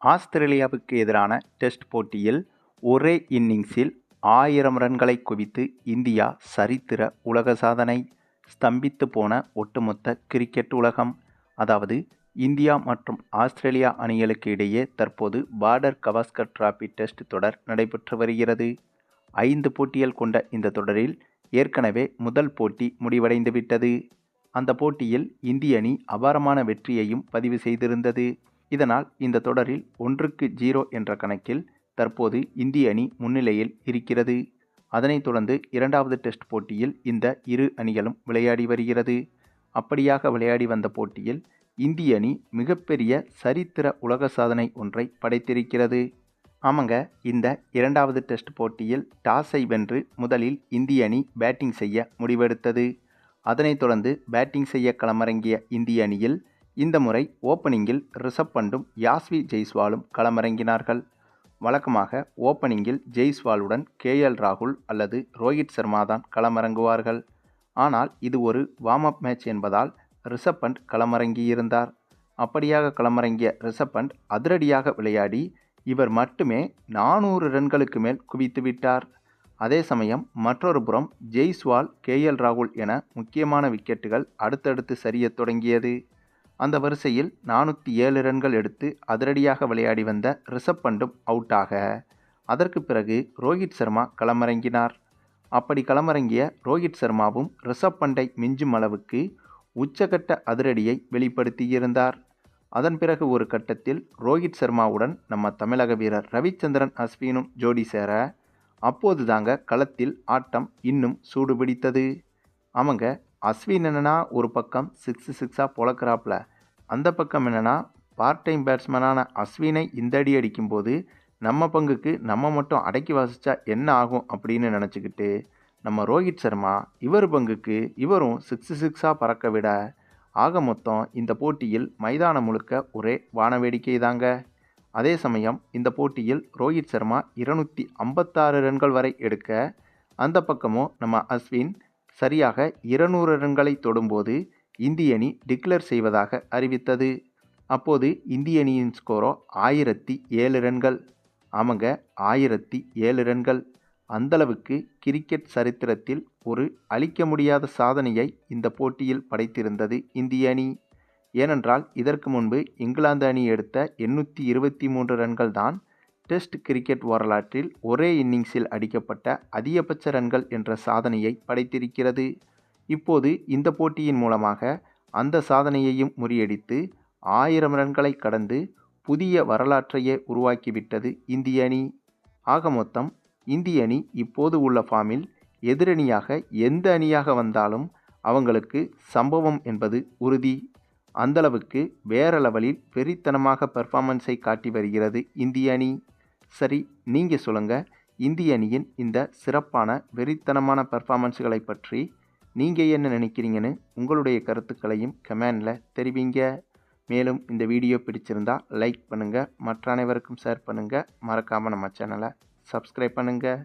ஆஸ்திரேலியாவுக்கு எதிரான டெஸ்ட் போட்டியில் ஒரே இன்னிங்ஸில் 1000 ரன்களை குவித்து இந்தியா சரித்திர உலக சாதனை. ஸ்தம்பித்து போன ஒட்டுமொத்த கிரிக்கெட் உலகம். அதாவது இந்தியா மற்றும் ஆஸ்திரேலியா அணிகளுக்கு இடையே தற்போது பார்டர் கவாஸ்கர் டிராபி டெஸ்ட் தொடர் நடைபெற்று வருகிறது. 5 போட்டிகள் கொண்ட இந்த தொடரில் ஏற்கனவே முதல் போட்டி முடிவடைந்து விட்டது. அந்த போட்டியில் இந்திய அணி அபாரமான வெற்றியையும் பதிவு செய்திருந்தது. இதனால் இந்த தொடரில் 1-0 என்ற கணக்கில் தற்போது இந்திய அணி முன்னிலையில் இருக்கிறது. அதனைத் தொடர்ந்து 2வது டெஸ்ட் போட்டியில் இந்த இரு அணிகளும் விளையாடி வருகிறது. அப்படியாக விளையாடி வந்த போட்டியில் இந்திய அணி மிகப்பெரிய சரித்திர உலக சாதனை ஒன்றை படைத்திருக்கிறது. ஆமாங்க, இந்த 2வது டெஸ்ட் போட்டியில் டாஸை வென்று முதலில் இந்திய அணி பேட்டிங் செய்ய முடிவெடுத்தது. அதனைத் தொடர்ந்து பேட்டிங் செய்ய களமிறங்கிய இந்திய அணியில் இந்த முறை ஓப்பனிங்கில் ரிஷப் பண்டும் யாஸ்வி ஜெய்ஸ்வாலும் களமிறங்கினார்கள். வழக்கமாக ஓப்பனிங்கில் ஜெய்ஸ்வாலுடன் ராகுல் அல்லது ரோஹித் சர்மா தான் களமிறங்குவார்கள். ஆனால் இது ஒரு வார்ம் அப் மேட்ச் என்பதால் ரிஷப் பண்ட் களமிறங்கியிருந்தார். அப்படியாக களமிறங்கிய ரிஷப் பண்ட் அதிரடியாக விளையாடி இவர் மட்டுமே 400 ரன்களுக்கு மேல் குவித்து விட்டார். அதே சமயம் மற்றொரு புறம் ஜெய்ஸ்வால், ராகுல் என முக்கியமான விக்கெட்டுகள் அடுத்தடுத்து சரியத் தொடங்கியது. அந்த வரிசையில் 407 ரன்கள் எடுத்து அதிரடியாக விளையாடி வந்த ரிஷப் பண்டும் அவுட்டாக அதற்கு பிறகு ரோஹித் சர்மா களமிறங்கினார். அப்படி களமிறங்கிய ரோஹித் சர்மாவும் ரிஷப் பண்டை மிஞ்சும் அளவுக்கு உச்சகட்ட அதிரடியை வெளிப்படுத்தியிருந்தார். அதன் பிறகு ஒரு கட்டத்தில் ரோஹித் சர்மாவுடன் நம்ம தமிழக வீரர் ரவிச்சந்திரன் அஸ்வினும் ஜோடி சேர அப்போது தாங்க களத்தில் ஆட்டம் இன்னும் சூடுபிடித்தது. ஆமாங்க, அஸ்வின் என்னன்னா ஒரு பக்கம் 6 பொழக்கிறாப்புல, அந்த பக்கம் என்னன்னா பார்ட் டைம் பேட்ஸ்மேனான அஸ்வினை இந்த அடி அடிக்கும்போது நம்ம பங்குக்கு நம்ம மட்டும் அடக்கி வாசிச்சா என்ன ஆகும் அப்படின்னு நினச்சிக்கிட்டு நம்ம ரோஹித் சர்மா இவர் பங்குக்கு இவரும் 6 பறக்க விட ஆக மொத்தம் இந்த போட்டியில் மைதானம் முழுக்க ஒரே வானவேடிக்கை தாங்க. அதே சமயம் இந்த போட்டியில் ரோஹித் சர்மா 256 ரன்கள் வரை எடுக்க, அந்த பக்கமும் நம்ம அஸ்வின் சரியாக 200 ரன்களை தொடும்போது இந்திய அணி டிக்ளேர் செய்வதாக அறிவித்தது. அப்போது இந்திய அணியின் ஸ்கோரோ 1007 ரன்கள். ஆமாங்க, 1007 ரன்கள். அந்தளவுக்கு கிரிக்கெட் சரித்திரத்தில் ஒரு அழிக்க முடியாத சாதனையை இந்த போட்டியில் படைத்திருந்தது இந்திய அணி. ஏனென்றால் இதற்கு முன்பு இங்கிலாந்து அணி எடுத்த 823 ரன்கள் தான் டெஸ்ட் கிரிக்கெட் வரலாற்றில் ஒரே இன்னிங்ஸில் அடிக்கப்பட்ட அதிகபட்ச ரன்கள் என்ற சாதனையை படைத்திருக்கிறது. இப்போது இந்த போட்டியின் மூலமாக அந்த சாதனையையும் முறியடித்து 1000 ரன்களை கடந்து புதிய வரலாற்றையே உருவாக்கிவிட்டது இந்திய அணி. ஆக மொத்தம் இந்திய அணி இப்போது உள்ள ஃபார்மில் எதிரணியாக எந்த அணியாக வந்தாலும் அவங்களுக்கு சம்பவம் என்பது உறுதி. அந்தளவுக்கு வேற லெவலில் வெறித்தனமாக பெர்ஃபார்மன்ஸை காட்டி வருகிறது இந்திய அணி. சரி, நீங்கள் சொல்லுங்கள், இந்திய அணியின் இந்த சிறப்பான வெறித்தனமான பெர்ஃபார்மன்ஸுகளை பற்றி நீங்கள் என்ன நினைக்கிறீங்கன்னு உங்களுடைய கருத்துக்களையும் கமெண்டில் தெரிவிங்க. மேலும் இந்த வீடியோ பிடிச்சிருந்தால் லைக் பண்ணுங்கள், மற்ற அனைவருக்கும் ஷேர் பண்ணுங்கள், மறக்காமல் நம்ம சேனலை சப்ஸ்கிரைப் பண்ணுங்கள்.